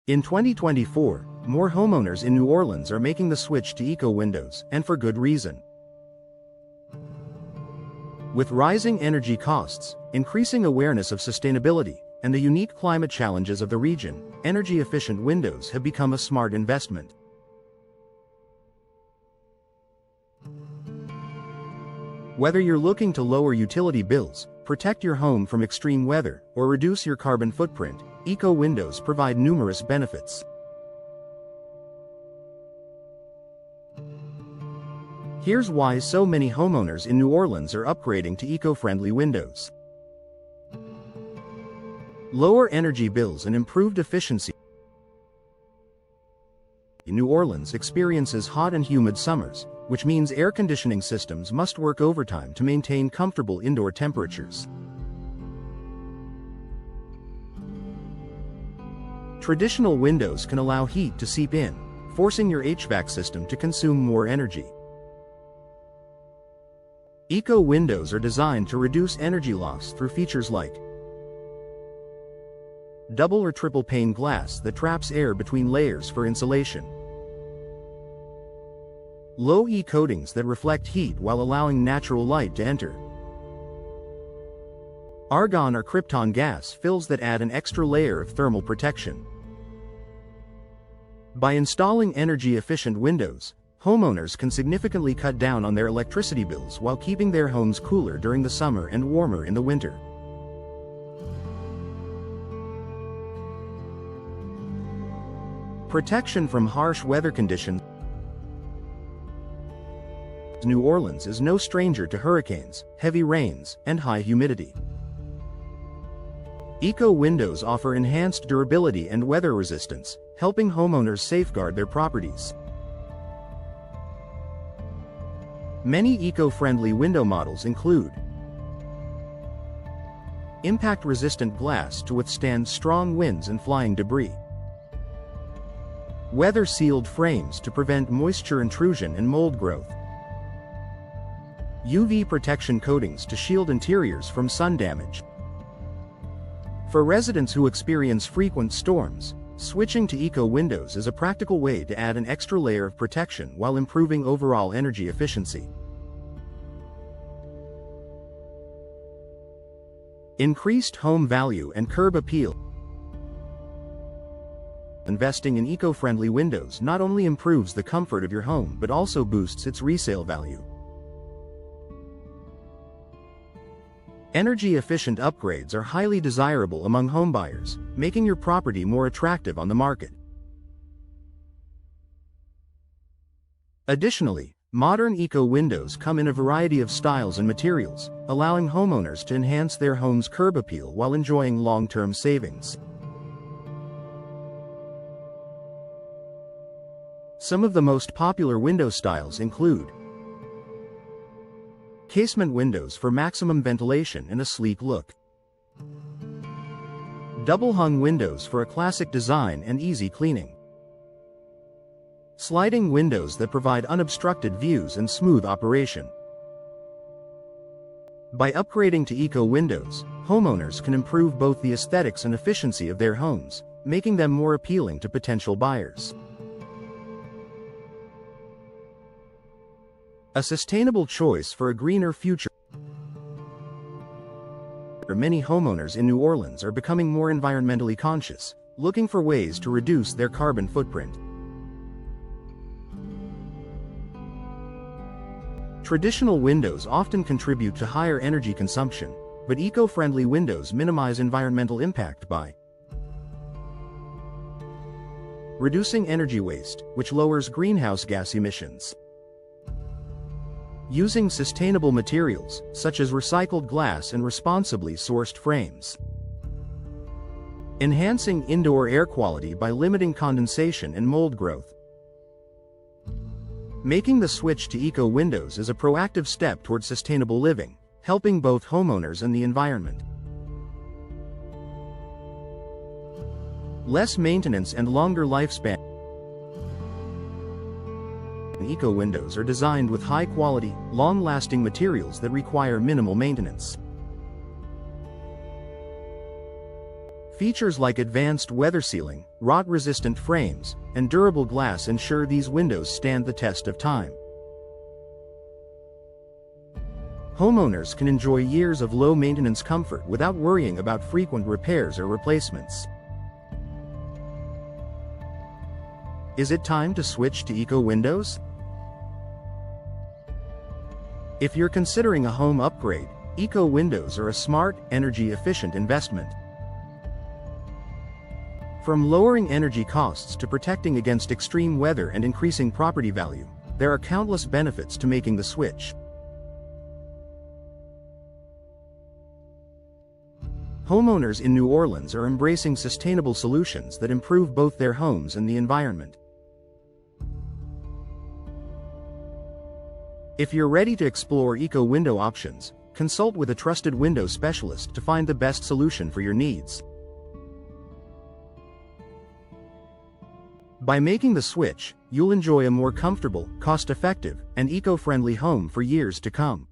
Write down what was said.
In 2024, more homeowners in New Orleans are making the switch to eco-windows, and for good reason. With rising energy costs, increasing awareness of sustainability, and the unique climate challenges of the region, energy-efficient windows have become a smart investment. Whether you're looking to lower utility bills, protect your home from extreme weather, or reduce your carbon footprint, eco-windows provide numerous benefits. Here's why so many homeowners in New Orleans are upgrading to eco-friendly windows. Lower energy bills and improved efficiency. New Orleans experiences hot and humid summers, which means air conditioning systems must work overtime to maintain comfortable indoor temperatures. Traditional windows can allow heat to seep in, forcing your HVAC system to consume more energy. Eco-windows are designed to reduce energy loss through features like double or triple pane glass that traps air between layers for insulation, low E coatings that reflect heat while allowing natural light to enter, argon or krypton gas fills that add an extra layer of thermal protection. By installing energy-efficient windows, homeowners can significantly cut down on their electricity bills while keeping their homes cooler during the summer and warmer in the winter. Protection from harsh weather conditions. New Orleans is no stranger to hurricanes, heavy rains, and high humidity. Eco-windows offer enhanced durability and weather resistance, helping homeowners safeguard their properties. Many eco-friendly window models include impact-resistant glass to withstand strong winds and flying debris, weather-sealed frames to prevent moisture intrusion and mold growth, UV protection coatings to shield interiors from sun damage. For residents who experience frequent storms, switching to eco-windows is a practical way to add an extra layer of protection while improving overall energy efficiency. Increased home value and curb appeal. Investing in eco-friendly windows not only improves the comfort of your home but also boosts its resale value. Energy-efficient upgrades are highly desirable among homebuyers, making your property more attractive on the market. Additionally, modern eco-windows come in a variety of styles and materials, allowing homeowners to enhance their home's curb appeal while enjoying long-term savings. Some of the most popular window styles include casement windows for maximum ventilation and a sleek look, double-hung windows for a classic design and easy cleaning, sliding windows that provide unobstructed views and smooth operation. By upgrading to eco-windows, homeowners can improve both the aesthetics and efficiency of their homes, making them more appealing to potential buyers. A sustainable choice for a greener future. Many homeowners in New Orleans are becoming more environmentally conscious, looking for ways to reduce their carbon footprint. Traditional windows often contribute to higher energy consumption, but eco-friendly windows minimize environmental impact by reducing energy waste, which lowers greenhouse gas emissions, using sustainable materials, such as recycled glass and responsibly sourced frames, enhancing indoor air quality by limiting condensation and mold growth. Making the switch to eco-windows is a proactive step toward sustainable living, helping both homeowners and the environment. Less maintenance and longer lifespan. Eco-windows are designed with high-quality, long-lasting materials that require minimal maintenance. Features like advanced weather sealing, rot-resistant frames, and durable glass ensure these windows stand the test of time. Homeowners can enjoy years of low-maintenance comfort without worrying about frequent repairs or replacements. Is it time to switch to Eco Windows? If you're considering a home upgrade, Eco Windows are a smart, energy-efficient investment. From lowering energy costs to protecting against extreme weather and increasing property value, there are countless benefits to making the switch. Homeowners in New Orleans are embracing sustainable solutions that improve both their homes and the environment. If you're ready to explore Eco Window options, consult with a trusted window specialist to find the best solution for your needs. By making the switch, you'll enjoy a more comfortable, cost-effective, and eco-friendly home for years to come.